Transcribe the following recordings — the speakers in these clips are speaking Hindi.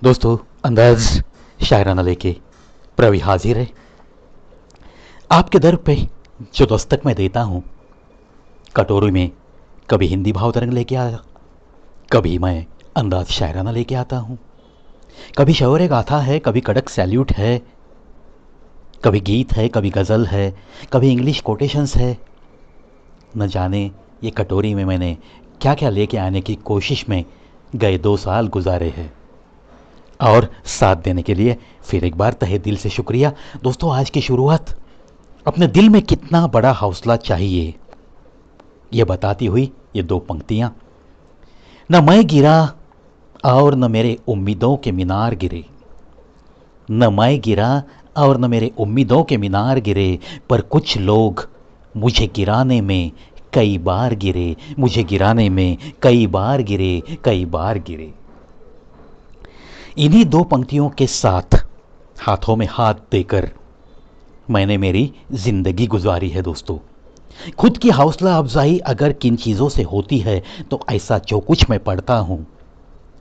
दोस्तों, अंदाज शायराना लेके प्रवि हाजिर है आपके दर पे। जो दस्तक मैं देता हूँ कटोरी में, कभी हिंदी भाव तरंग लेके आया, कभी मैं अंदाज शायराना लेके आता हूँ। कभी शौर्य गाथा है, कभी कड़क सैल्यूट है, कभी गीत है, कभी गज़ल है, कभी इंग्लिश कोटेशंस है। न जाने ये कटोरी में मैंने क्या क्या लेके आने की कोशिश में गए 2 साल गुजारे हैं। और साथ देने के लिए फिर एक बार तहे दिल से शुक्रिया। दोस्तों, आज की शुरुआत अपने दिल में कितना बड़ा हौसला चाहिए ये बताती हुई ये 2 पंक्तियाँ। न मैं गिरा और न मेरे उम्मीदों के मीनार गिरे, न मैं गिरा और न मेरे उम्मीदों के मीनार गिरे, पर कुछ लोग मुझे गिराने में कई बार गिरे, मुझे गिराने में कई बार गिरे, कई बार गिरे। इन्हीं 2 पंक्तियों के साथ हाथों में हाथ देकर मैंने मेरी जिंदगी गुजारी है। दोस्तों, खुद की हौसला अफजाई अगर किन चीज़ों से होती है तो ऐसा जो कुछ मैं पढ़ता हूँ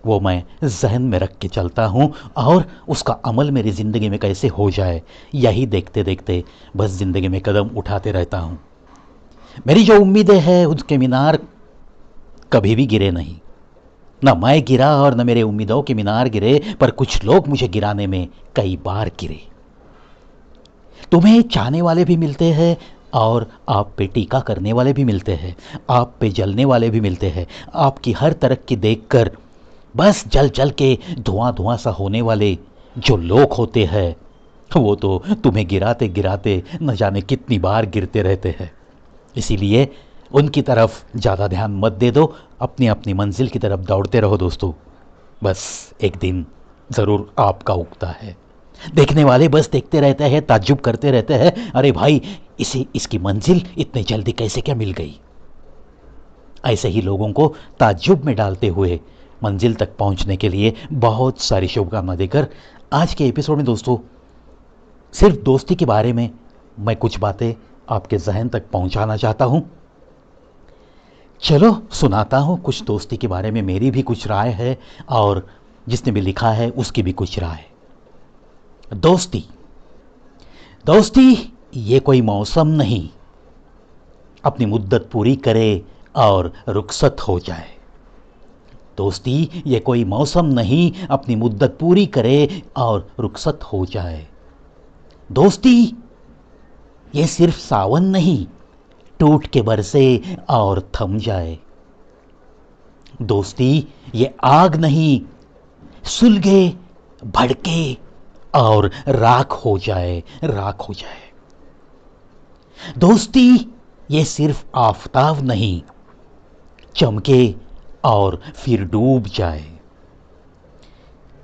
वो मैं जहन में रख के चलता हूँ, और उसका अमल मेरी ज़िंदगी में कैसे हो जाए यही देखते देखते बस ज़िंदगी में कदम उठाते रहता हूँ। मेरी जो उम्मीदें हैं उसके मीनार कभी भी गिरे नहीं। न मैं गिरा और न मेरे उम्मीदों के मीनार गिरे, पर कुछ लोग मुझे गिराने में कई बार गिरे। तुम्हें चाहने वाले भी मिलते हैं और आप पे टीका करने वाले भी मिलते हैं, आप पे जलने वाले भी मिलते हैं, आपकी हर तरक्की देखकर बस जल जल के धुआं धुआं सा होने वाले जो लोग होते हैं वो तो तुम्हें गिराते गिराते न जाने कितनी बार गिरते रहते हैं। इसीलिए उनकी तरफ ज़्यादा ध्यान मत दे दो, अपनी अपनी मंजिल की तरफ दौड़ते रहो। दोस्तों, बस एक दिन ज़रूर आपका उगता है। देखने वाले बस देखते रहते हैं, ताज्जुब करते रहते हैं, अरे भाई इसे इसकी मंजिल इतने जल्दी कैसे क्या मिल गई। ऐसे ही लोगों को ताज्जुब में डालते हुए मंजिल तक पहुंचने के लिए बहुत सारी शुभकामना देकर आज के एपिसोड में दोस्तों सिर्फ दोस्ती के बारे में मैं कुछ बातें आपके जहन तक पहुंचाना चाहता हूं। चलो सुनाता हूं कुछ दोस्ती के बारे में, मेरी भी कुछ राय है और जिसने भी लिखा है उसकी भी कुछ राय। दोस्ती दोस्ती ये कोई मौसम नहीं, अपनी मुद्दत पूरी करे और रुखसत हो जाए। दोस्ती ये कोई मौसम नहीं, अपनी मुद्दत पूरी करे और रुखसत हो जाए। दोस्ती ये सिर्फ सावन नहीं, टूट के बरसे और थम जाए। दोस्ती ये आग नहीं, सुलगे भड़के और राख हो जाए, राख हो जाए। दोस्ती ये सिर्फ आफताब नहीं, चमके और फिर डूब जाए।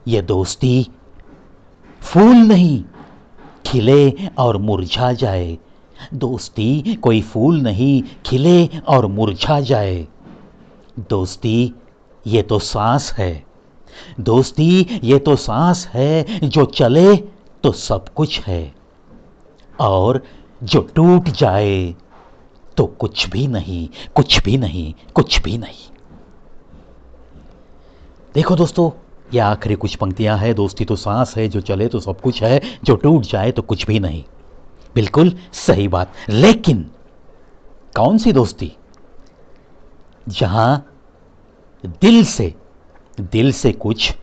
ये दोस्ती फूल नहीं, खिले और मुरझा जाए। दोस्ती कोई फूल नहीं, खिले और मुरझा जाए। दोस्ती ये तो सांस है, दोस्ती ये तो सांस है, जो चले तो सब कुछ है और जो टूट जाए तो कुछ भी नहीं, कुछ भी नहीं, कुछ भी नहीं। देखो दोस्तों, ये आखिरी कुछ पंक्तियां हैं। दोस्ती तो सांस है, जो चले तो सब कुछ है, जो टूट जाए तो कुछ भी नहीं। बिल्कुल सही बात। लेकिन कौन सी दोस्ती जहां दिल से कुछ,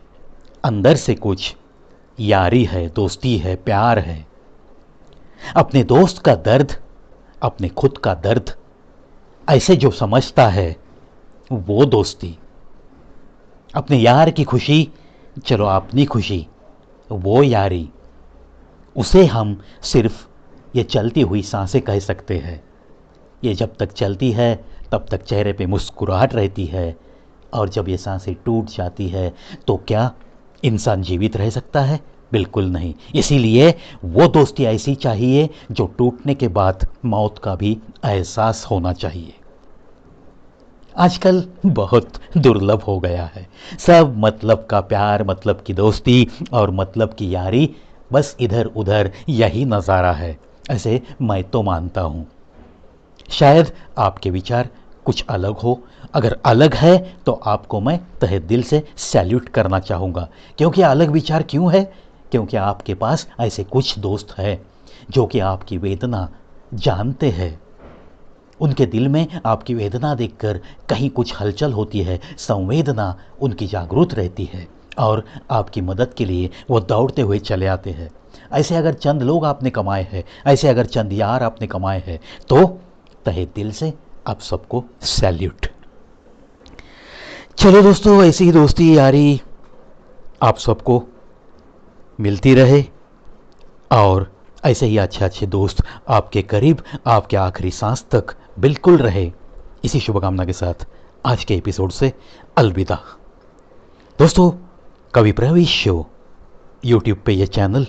अंदर से कुछ यारी है, दोस्ती है, प्यार है। अपने दोस्त का दर्द, अपने खुद का दर्द ऐसे जो समझता है वो दोस्ती। अपने यार की खुशी चलो अपनी खुशी, वो यारी। उसे हम सिर्फ ये चलती हुई सांसें कह सकते हैं। ये जब तक चलती है तब तक चेहरे पे मुस्कुराहट रहती है, और जब ये सांसें टूट जाती है तो क्या इंसान जीवित रह सकता है? बिल्कुल नहीं। इसीलिए वो दोस्ती ऐसी चाहिए जो टूटने के बाद मौत का भी एहसास होना चाहिए। आजकल बहुत दुर्लभ हो गया है। सब मतलब का प्यार, मतलब की दोस्ती और मतलब की यारी, बस इधर उधर यही नज़ारा है। ऐसे मैं तो मानता हूँ। शायद आपके विचार कुछ अलग हो अगर अलग है तो आपको मैं तहे दिल से सैल्यूट करना चाहूँगा। क्योंकि अलग विचार क्यों है? क्योंकि आपके पास ऐसे कुछ दोस्त हैं जो कि आपकी वेदना जानते हैं। उनके दिल में आपकी वेदना देखकर कहीं कुछ हलचल होती है, संवेदना उनकी जागरूक रहती है और आपकी मदद के लिए वो दौड़ते हुए चले आते हैं। ऐसे अगर चंद लोग आपने कमाए हैं, ऐसे अगर चंद यार आपने कमाए हैं, तो तहे दिल से आप सबको सैल्यूट। चलो दोस्तों, ऐसी ही दोस्ती यारी आप सबको मिलती रहे और ऐसे ही अच्छे अच्छे दोस्त आपके करीब आपके आखिरी सांस तक बिल्कुल रहे। इसी शुभकामना के साथ आज के एपिसोड से अलविदा। दोस्तों, कवि प्रवेश शो यूट्यूब पे ये चैनल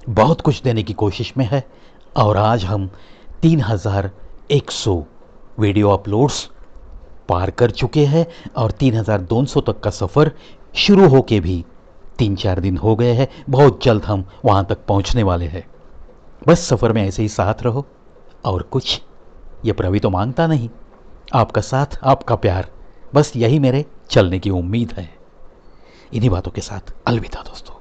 बहुत कुछ देने की कोशिश में है और आज हम 3100 वीडियो अपलोड्स पार कर चुके हैं और 3200 तक का सफ़र शुरू होके भी 3-4 दिन हो गए हैं। बहुत जल्द हम वहाँ तक पहुँचने वाले हैं। बस सफ़र में ऐसे ही साथ रहो और कुछ ये प्रवि तो मांगता नहीं, आपका साथ, आपका प्यार, बस यही मेरे चलने की उम्मीद है। इन्हीं बातों के साथ अलविदा दोस्तों।